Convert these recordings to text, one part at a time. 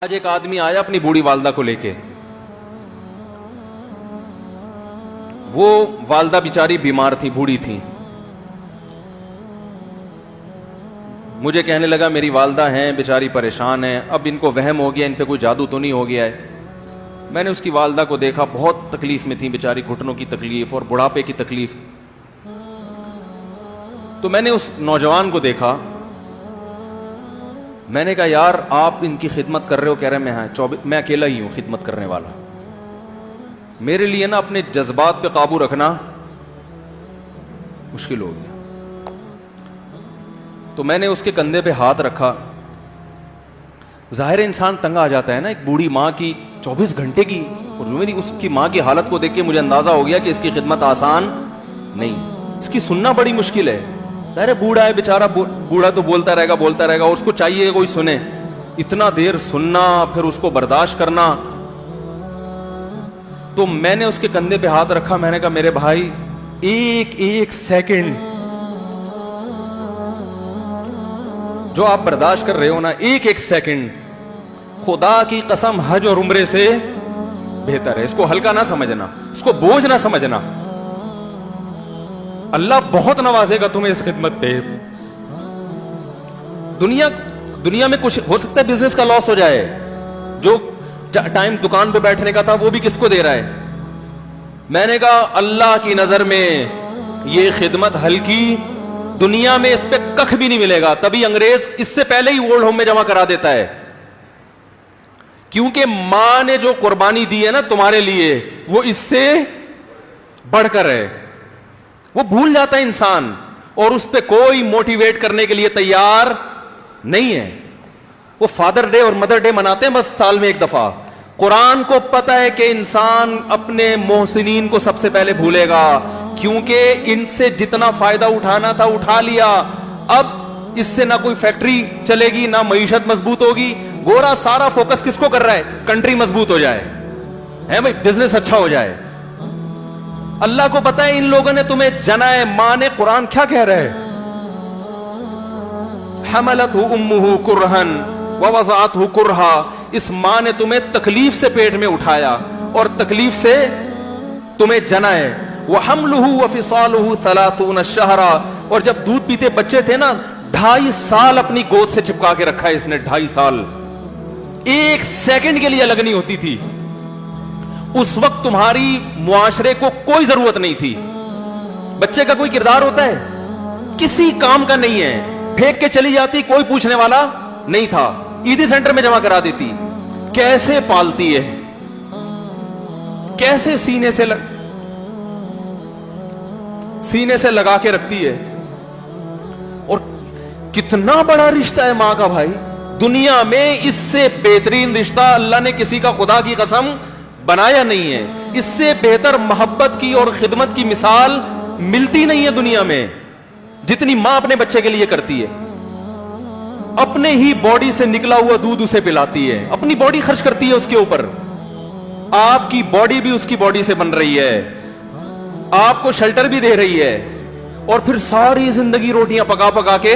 آج ایک آدمی آیا اپنی بوڑھی والدہ کو لے کے. وہ والدہ بیچاری بیمار تھی, بوڑھی تھی. مجھے کہنے لگا میری والدہ ہیں بیچاری پریشان ہیں, اب ان کو وہم ہو گیا ان پہ کوئی جادو تو نہیں ہو گیا ہے. میں نے اس کی والدہ کو دیکھا, بہت تکلیف میں تھی بیچاری, گھٹنوں کی تکلیف اور بڑھاپے کی تکلیف. تو میں نے اس نوجوان کو دیکھا, میں نے کہا یار آپ ان کی خدمت کر رہے ہو؟ کہہ رہے میں اکیلا ہی ہوں خدمت کرنے والا. میرے لیے نا اپنے جذبات پہ قابو رکھنا مشکل ہو گیا. تو میں نے اس کے کندھے پہ ہاتھ رکھا. ظاہر انسان تنگ آ جاتا ہے نا, ایک بوڑھی ماں کی 24 گھنٹے کی, اور میری اس کی ماں کی حالت کو دیکھ کے مجھے اندازہ ہو گیا کہ اس کی خدمت آسان نہیں, اس کی سننا بڑی مشکل ہے. ارے بوڑھا ہے بیچارہ, بوڑھا تو بولتا رہے گا, اور اس کو چاہیے کہ کوئی سنے. اتنا دیر سننا پھر اس کو برداشت کرنا. تو میں نے اس کے کندھے پہ ہاتھ رکھا, میں نے کہا میرے بھائی ایک سیکنڈ جو آپ برداشت کر رہے ہو نا, ایک سیکنڈ خدا کی قسم حج اور عمرے سے بہتر ہے. اس کو ہلکا نہ سمجھنا, اس کو بوجھ نہ سمجھنا. اللہ بہت نوازے گا تمہیں اس خدمت پہ. دنیا میں کچھ ہو سکتا ہے بزنس کا لاس ہو جائے, جو ٹائم دکان پہ بیٹھنے کا تھا وہ بھی کس کو دے رہا ہے. میں نے کہا اللہ کی نظر میں یہ خدمت ہلکی, دنیا میں اس پہ کخ بھی نہیں ملے گا. تبھی انگریز اس سے پہلے ہی اولڈ ہوم میں جمع کرا دیتا ہے, کیونکہ ماں نے جو قربانی دی ہے نا تمہارے لیے وہ اس سے بڑھ کر ہے. وہ بھول جاتا ہے انسان, اور اس پہ کوئی موٹیویٹ کرنے کے لیے تیار نہیں ہے. وہ فادر ڈے اور مدر ڈے مناتے ہیں بس سال میں ایک دفعہ. قرآن کو پتا ہے کہ انسان اپنے محسنین کو سب سے پہلے بھولے گا, کیونکہ ان سے جتنا فائدہ اٹھانا تھا اٹھا لیا. اب اس سے نہ کوئی فیکٹری چلے گی, نہ معیشت مضبوط ہوگی. گورا سارا فوکس کس کو کر رہا ہے؟ کنٹری مضبوط ہو جائے, ہے بھائی, بزنس اچھا ہو جائے. اللہ کو پتا ہے ان لوگوں نے تمہیں جنا ہے. ماں نے, قرآن کیا کہہ رہا ہے؟ حملتہ امہ کرہن ووضعتہ کرہا. اس ماں نے تمہیں تکلیف سے پیٹ میں اٹھایا اور تکلیف سے تمہیں جنا ہے. وحملہ وفصالہ 30 شہرا. اور جب دودھ پیتے بچے تھے نا, 2.5 سال اپنی گود سے چپکا کے رکھا ہے اس نے. 2.5 سال, ایک سیکنڈ کے لیے الگ نہیں ہوتی تھی. اس وقت تمہاری معاشرے کو کوئی ضرورت نہیں تھی. بچے کا کوئی کردار ہوتا ہے؟ کسی کام کا نہیں ہے. پھینک کے چلی جاتی, کوئی پوچھنے والا نہیں تھا. عیدی سینٹر میں جمع کرا دیتی. کیسے پالتی ہے, کیسے سینے سے لگا کے رکھتی ہے. اور کتنا بڑا رشتہ ہے ماں کا بھائی. دنیا میں اس سے بہترین رشتہ اللہ نے کسی کا خدا کی قسم بنایا نہیں ہے. اس سے بہتر محبت کی اور خدمت کی مثال ملتی نہیں ہے دنیا میں, جتنی ماں اپنے بچے کے لیے کرتی ہے. اپنے ہی باڈی سے نکلا ہوا دودھ اسے پلاتی ہے, اپنی باڈی خرچ کرتی ہے اس کے اوپر. آپ کی باڈی بھی اس کی باڈی سے بن رہی ہے, آپ کو شیلٹر بھی دے رہی ہے, اور پھر ساری زندگی روٹیاں پکا پکا کے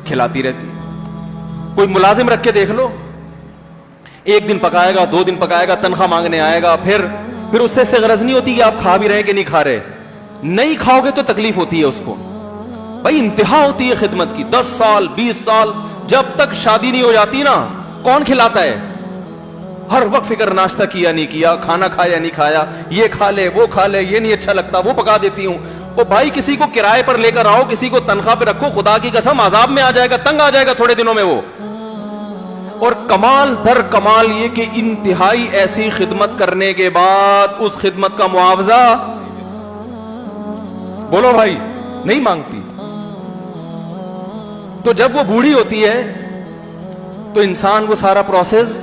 کھلاتی رہتی. کوئی ملازم رکھ کے دیکھ لو, ایک دن پکائے گا, 2 دن پکائے گا, تنخواہ مانگنے آئے گا, پھر اس سے غرض نہیں ہوتی کہ آپ کھا بھی رہے کہ نہیں کھا رہے. نہیں کھاؤ گے تو تکلیف ہوتی ہے اس کو. بھائی انتہا ہوتی ہے خدمت کی. 10 سال 20 سال جب تک شادی نہیں ہو جاتی نا, کون کھلاتا ہے؟ ہر وقت فکر, ناشتہ کیا نہیں کیا, کھانا کھایا نہیں کھایا, یہ کھا لے وہ کھا لے, یہ نہیں اچھا لگتا وہ پکا دیتی ہوں. او بھائی کسی کو کرائے پر لے کر آؤ, کسی کو تنخواہ پہ رکھو, خدا کی قسم عذاب میں آ جائے گا, تنگ آ جائے گا تھوڑے دنوں میں وہ. اور کمال در کمال یہ کہ انتہائی ایسی خدمت کرنے کے بعد اس خدمت کا معاوضہ بولو بھائی نہیں مانگتی. تو جب وہ بوڑھی ہوتی ہے تو انسان وہ سارا پروسیس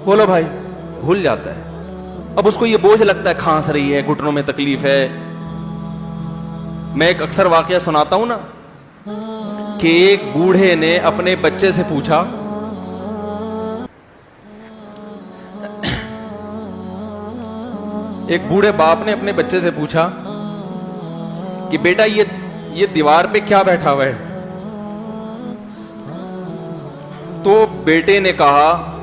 بولو بھائی بھول جاتا ہے. اب اس کو یہ بوجھ لگتا ہے, کھانس رہی ہے, گھٹنوں میں تکلیف ہے. میں ایک اکثر واقعہ سناتا ہوں نا, کہ ایک بوڑھے نے اپنے بچے سے پوچھا, ایک بوڑھے باپ نے اپنے بچے سے پوچھا کہ بیٹا یہ دیوار پہ کیا بیٹھا ہوا ہے؟ تو بیٹے نے کہا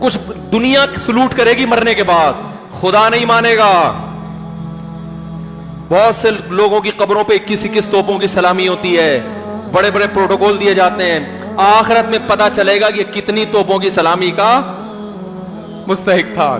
کچھ دنیا سلوٹ کرے گی مرنے کے بعد، خدا نہیں مانے گا. بہت سے لوگوں کی قبروں پہ 21 توپوں کی سلامی ہوتی ہے، بڑے بڑے پروٹوکول دیے جاتے ہیں. آخرت میں پتا چلے گا کہ کتنی توپوں کی سلامی کا مستحق تھا.